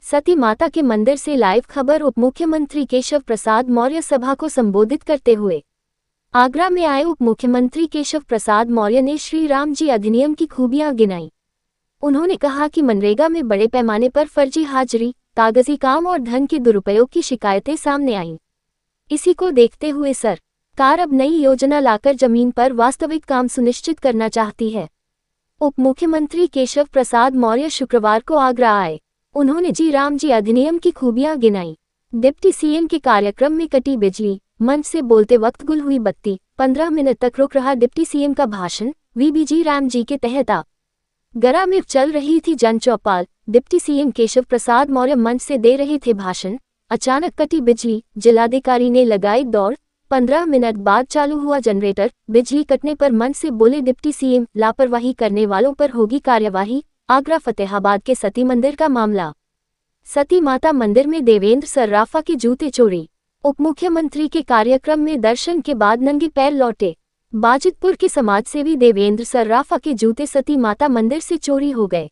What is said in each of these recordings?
सती माता के मंदिर से लाइव खबर। उप मुख्यमंत्री केशव प्रसाद मौर्य सभा को संबोधित करते हुए आगरा में आए उप मुख्यमंत्री केशव प्रसाद मौर्य ने श्री राम जी अधिनियम की खूबियां गिनाई। उन्होंने कहा कि मनरेगा में बड़े पैमाने पर फर्जी हाजिरी, कागजी काम और धन के दुरुपयोग की शिकायतें सामने आईं। इसी को देखते हुए सरकार अब नई योजना लाकर जमीन पर वास्तविक काम सुनिश्चित करना चाहती है। उप मुख्यमंत्री केशव प्रसाद मौर्य शुक्रवार को आगरा आए। उन्होंने जी राम जी अधिनियम की खूबियां गिनाई। डिप्टी सीएम के कार्यक्रम में कटी बिजली, मंच से बोलते वक्त गुल हुई बत्ती, 15 मिनट तक रुक रहा डिप्टी सीएम का भाषण। वीबीजी राम जी के तहत आगरा में चल रही थी जन चौपाल। डिप्टी सीएम केशव प्रसाद मौर्य मंच से दे रहे थे भाषण। अचानक कटी बिजली, जिलाधिकारी ने लगाई दौड़। 15 मिनट बाद चालू हुआ जनरेटर। बिजली कटने पर मंच से बोले डिप्टी सीएम, लापरवाही करने वालों पर होगी कार्यवाही। आगरा फतेहाबाद के सती मंदिर का मामला। सती माता मंदिर में देवेंद्र सर्राफा के जूते चोरी। उप मुख्यमंत्री के कार्यक्रम में दर्शन के बाद नंगे पैर लौटे बाजितपुर के समाजसेवी देवेंद्र सर्राफा के जूते सती माता मंदिर से चोरी हो गए।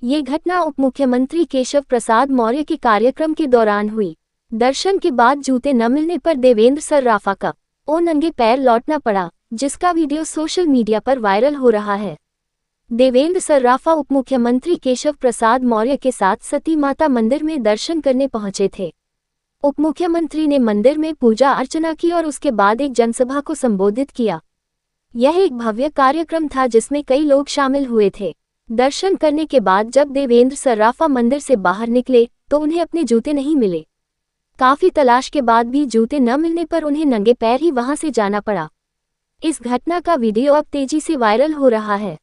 ये घटना उप मुख्यमंत्री केशव प्रसाद मौर्य के कार्यक्रम के दौरान हुई। दर्शन के बाद जूते न मिलने पर देवेंद्र सर्राफा का नंगे पैर लौटना पड़ा, जिसका वीडियो सोशल मीडिया पर वायरल हो रहा है। देवेंद्र सर्राफा उप मुख्यमंत्री केशव प्रसाद मौर्य के साथ सती माता मंदिर में दर्शन करने पहुंचे थे। उप मुख्यमंत्री ने मंदिर में पूजा अर्चना की और उसके बाद एक जनसभा को संबोधित किया। यह एक भव्य कार्यक्रम था जिसमें कई लोग शामिल हुए थे। दर्शन करने के बाद जब देवेंद्र सर्राफा मंदिर से बाहर निकले तो उन्हें अपने जूते नहीं मिले। काफी तलाश के बाद भी जूते न मिलने पर उन्हें नंगे पैर ही वहां से जाना पड़ा। इस घटना का वीडियो अब तेजी से वायरल हो रहा है।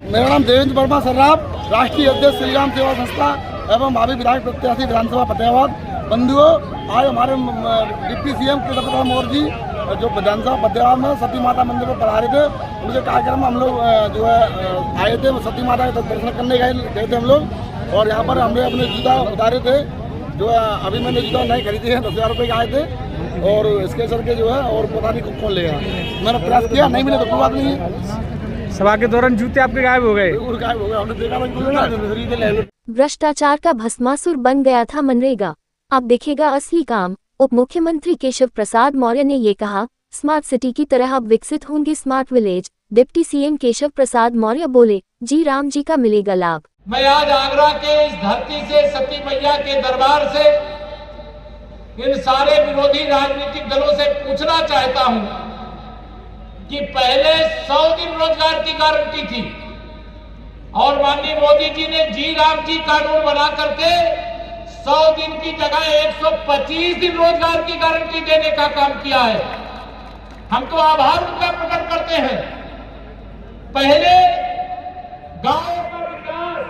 मेरा नाम देवेंद्र वर्मा सर्राफ, राष्ट्रीय अध्यक्ष श्री राम सेवा संस्था एवं भावी विधायक प्रत्याशी विधानसभा फतेहाबाद। बंधुओं, आज हमारे डिप्टी सीएम केशव प्रसाद मौर्य जी जो विधानसभा फतेहाबाद में सती माता मंदिर पर पधारे थे, उनके कार्यक्रम में हम लोग जो है आए थे। सती माता का दर्शन करने गए थे हम लोग, और यहाँ पर हमने अपने जूता उतारे थे। जो है अभी मैंने जूता नहीं खरीदे हैं, 10,000 रुपये के आए थे, और इसके चल के जो है और पता नहीं कौन लेगा। मैंने प्रयास किया, नहीं मिले तो कोई बात नहीं है। सभा के दौरान जूते आपके गायब हो गए। हमने देखा भ्रष्टाचार का भस्मासुर बन गया था मनरेगा, अब दिखेगा असली काम। उप मुख्यमंत्री केशव प्रसाद मौर्य ने ये कहा। स्मार्ट सिटी की तरह अब विकसित होंगे smart village. Deputy CM Keshav Prasad Maurya बोले, जी राम जी का मिलेगा लाभ। मैं आज आगरा के इस धरती से, सती मैया के दरबार से, इन सारे विरोधी राजनीतिक दलों से पूछना चाहता हूं कि पहले 100 दिन रोजगार की गारंटी थी, और माननीय मोदी जी ने जी राम जी कानून बना करके 100 दिन की जगह 125 दिन रोजगार की गारंटी देने का काम किया है। हम तो आभार उनका प्रकट करते हैं। पहले गांव का विकास,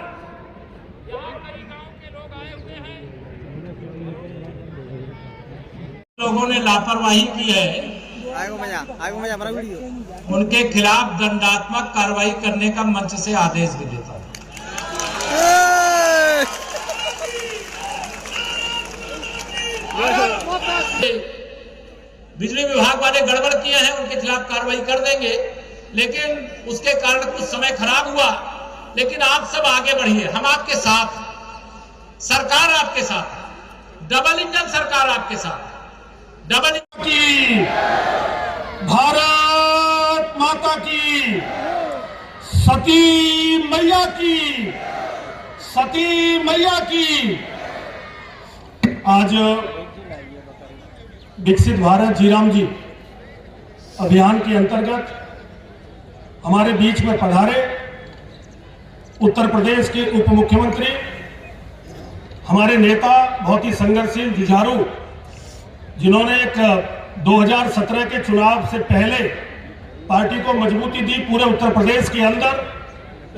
यहाँ कई गांव के लोग आए हुए हैं, लोगों ने लापरवाही की है, हमारा वीडियो, उनके खिलाफ दंडात्मक कार्रवाई करने का मंच से आदेश भी देता हूं। बिजली विभाग वाले गड़बड़ किए हैं, उनके खिलाफ कार्रवाई कर देंगे, लेकिन उसके कारण कुछ समय खराब हुआ। लेकिन आप सब आगे बढ़िए, हम आपके साथ, सरकार आपके साथ, डबल इंजन सरकार आपके साथ। डबल की भारत माता की, सती मैया की, सती मैया की। आज विकसित भारत जी राम जी अभियान के अंतर्गत हमारे बीच में पधारे उत्तर प्रदेश के उप मुख्यमंत्री, हमारे नेता, बहुत ही संघर्षशील, जुझारू, जिन्होंने एक 2017 के चुनाव से पहले पार्टी को मजबूती दी पूरे उत्तर प्रदेश के अंदर।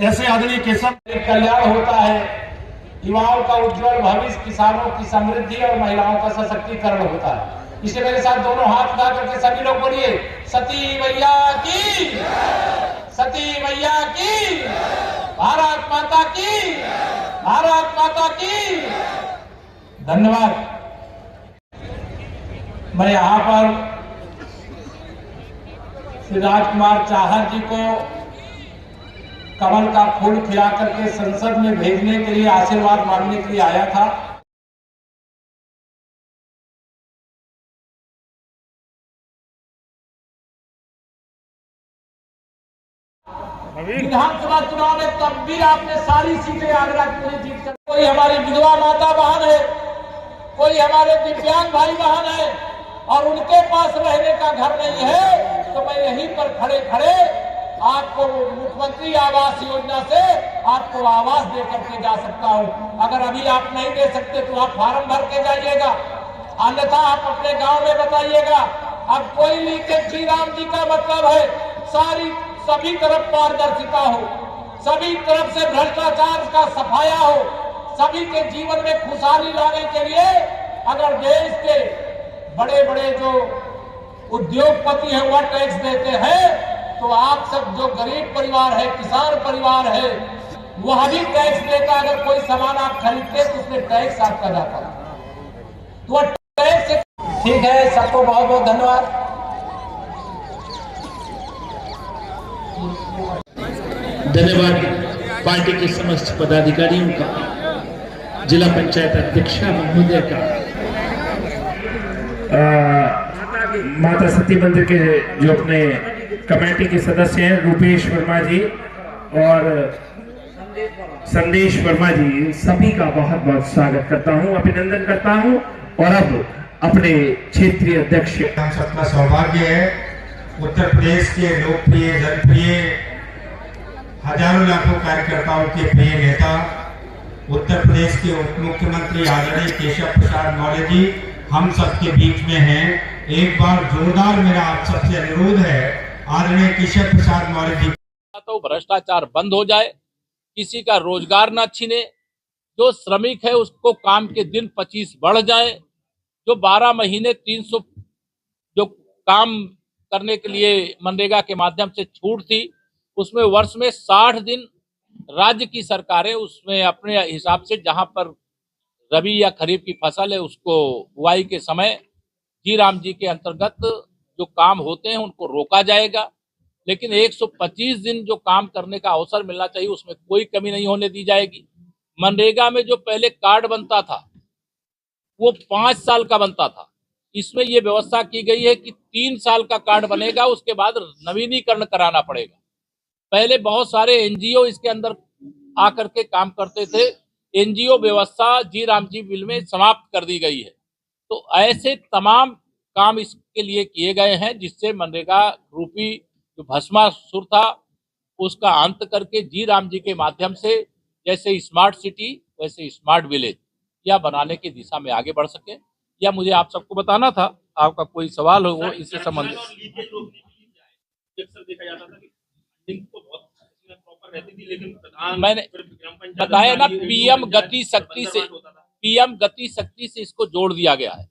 ऐसे आदरणीय केशव कल्याण होता है, युवाओं का उज्जवल भविष्य, किसानों की समृद्धि और महिलाओं का सशक्तिकरण होता है। इसलिए मेरे साथ दोनों हाथ उठा करके सभी लोग बोलिए, सती मैया की, सती मैया की, भारत माता की, भारत माता की। धन्यवाद। मैं यहाँ पर श्री राजकुमार चाहर जी को कमल का फूल खिला करके संसद में भेजने के लिए, आशीर्वाद मांगने के लिए आया था। विधानसभा चुनाव में तब भी आपने सारी सीटें आगरा की पूरी जीत कर, कोई हमारी विधवा माता बहन है, कोई हमारे दिव्यांग भाई बहन है और उनके पास रहने का घर नहीं है, तो मैं यहीं पर खड़े खड़े आपको मुख्यमंत्री आवास योजना से आपको आवास दे करके जा सकता हूं। अगर अभी आप नहीं दे सकते तो आप फार्म भर के जाइएगा, अन्यथा आप अपने गांव में बताइएगा। अब कोई लीकेज श्री राम जी का मतलब है सभी तरफ पारदर्शिता हो, सभी तरफ से भ्रष्टाचार का सफाया हो, सभी के जीवन में खुशहाली लाने के लिए अगर देश के बड़े बड़े जो उद्योगपति हैं वह टैक्स देते हैं, तो आप सब जो गरीब परिवार है, किसान परिवार है, वह भी टैक्स देता। अगर कोई सामान आप खरीदते तो उसमें टैक्स आपका जाता, तो वह टैक्स। ठीक है, सबको बहुत बहुत धन्यवाद। धन्यवाद पार्टी के समस्त पदाधिकारियों का, जिला पंचायत अध्यक्षा महोदय का, माता सती मंदिर के जो अपने कमेटी के सदस्य हैं रूपेश वर्मा जी और संदेश वर्मा जी, सभी का बहुत बहुत स्वागत करता हूं, अभिनंदन करता हूं। और अब अपने क्षेत्रीय अध्यक्ष, हम सबका सौभाग्य है उत्तर प्रदेश के लोकप्रिय, जनप्रिय, हजारों लाखों कार्यकर्ताओं के प्रिय नेता उत्तर प्रदेश के उप मुख्यमंत्री आदरणीय केशव प्रसाद मौर्य जी हम सबके बीच में हैं। एक बार जोरदार मेरा आप सबसे अनुरोध है, आदरणीय केशव प्रसाद मौर्य जी। तो भ्रष्टाचार बंद हो जाए, किसी का रोजगार न छीने, जो श्रमिक है उसको काम के दिन 25 बढ़ जाए, जो 12 महीने 300 जो काम करने के लिए मनरेगा के माध्यम से छूट थी, उसमें वर्ष में 60 दिन राज्य की सरकारें उसमें अपने हिसाब से जहां पर रबी या खरीफ की फसल है उसको बुआई के समय जी राम जी के अंतर्गत जो काम होते हैं उनको रोका जाएगा। लेकिन 125 दिन जो काम करने का अवसर मिलना चाहिए उसमें कोई कमी नहीं होने दी जाएगी। मनरेगा में जो पहले कार्ड बनता था वो 5 साल का बनता था, इसमें ये व्यवस्था की गई है कि 3 साल का कार्ड बनेगा, उसके बाद नवीनीकरण कराना पड़ेगा। पहले बहुत सारे एनजीओ इसके अंदर आकर के काम करते थे, एनजीओ व्यवस्था जी राम जी बिल में समाप्त कर दी गई है। तो ऐसे तमाम काम इसके लिए किए गए हैं जिससे मनरेगा रूपी जो भस्मासुर था उसका अंत करके जी राम जी के माध्यम से जैसे स्मार्ट सिटी वैसे स्मार्ट विलेज या बनाने की दिशा में आगे बढ़ सके। या मुझे आप सबको बताना था, आपका कोई सवाल हो वो इससे संबंधित। मैंने बताया ना, पीएम गति शक्ति से इसको जोड़ दिया गया है।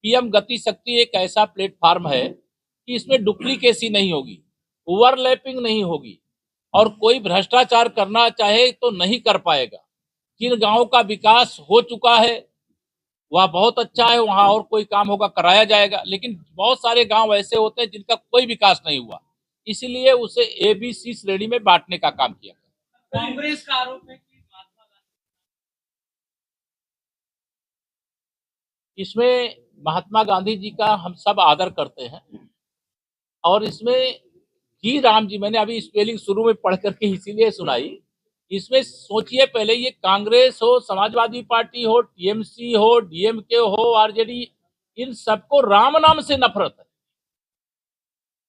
पीएम गति शक्ति एक ऐसा प्लेटफॉर्म है कि इसमें डुप्लीकेसी नहीं होगी, ओवरलैपिंग नहीं होगी और कोई भ्रष्टाचार करना चाहे तो नहीं कर पाएगा। जिन गांवों का विकास हो चुका है वह बहुत अच्छा है, वहां और कोई काम होगा कराया जाएगा। लेकिन बहुत सारे गांव ऐसे होते हैं जिनका कोई विकास नहीं हुआ, इसलिए उसे ABC श्रेणी में बांटने का काम किया। कांग्रेस का आरोप है कि इसमें महात्मा गांधी जी का हम सब आदर करते हैं और इसमें जी राम जी, मैंने अभी स्पेलिंग शुरू में पढ़ करके इसीलिए सुनाई। इसमें सोचिए, पहले ये कांग्रेस हो, समाजवादी पार्टी हो, TMC हो, DMK हो, RJD, इन सबको राम नाम से नफरत है।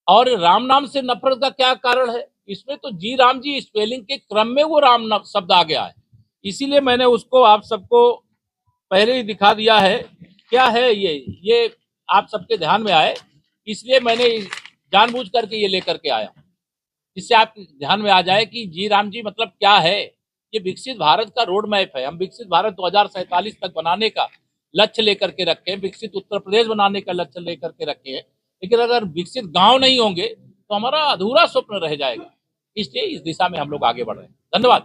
और राम नाम से नफरत का क्या कारण है? इसमें तो जी राम जी स्पेलिंग के क्रम में वो राम शब्द आ गया है, इसीलिए मैंने उसको आप सबको पहले ही दिखा दिया है। क्या है ये आप सबके ध्यान में आए, इसलिए मैंने जानबूझ करके ये लेकर के आया, जिससे आप ध्यान में आ जाए कि जी राम जी मतलब क्या है। ये विकसित भारत का रोड मैप है। हम विकसित भारत 2047 तक बनाने का लक्ष्य लेकर के रखे हैं, विकसित उत्तर प्रदेश बनाने का लक्ष्य लेकर के रखे हैं। लेकिन अगर विकसित गांव नहीं होंगे तो हमारा अधूरा स्वप्न रह जाएगा। इसलिए इस दिशा में हम लोग आगे बढ़ रहे हैं। धन्यवाद।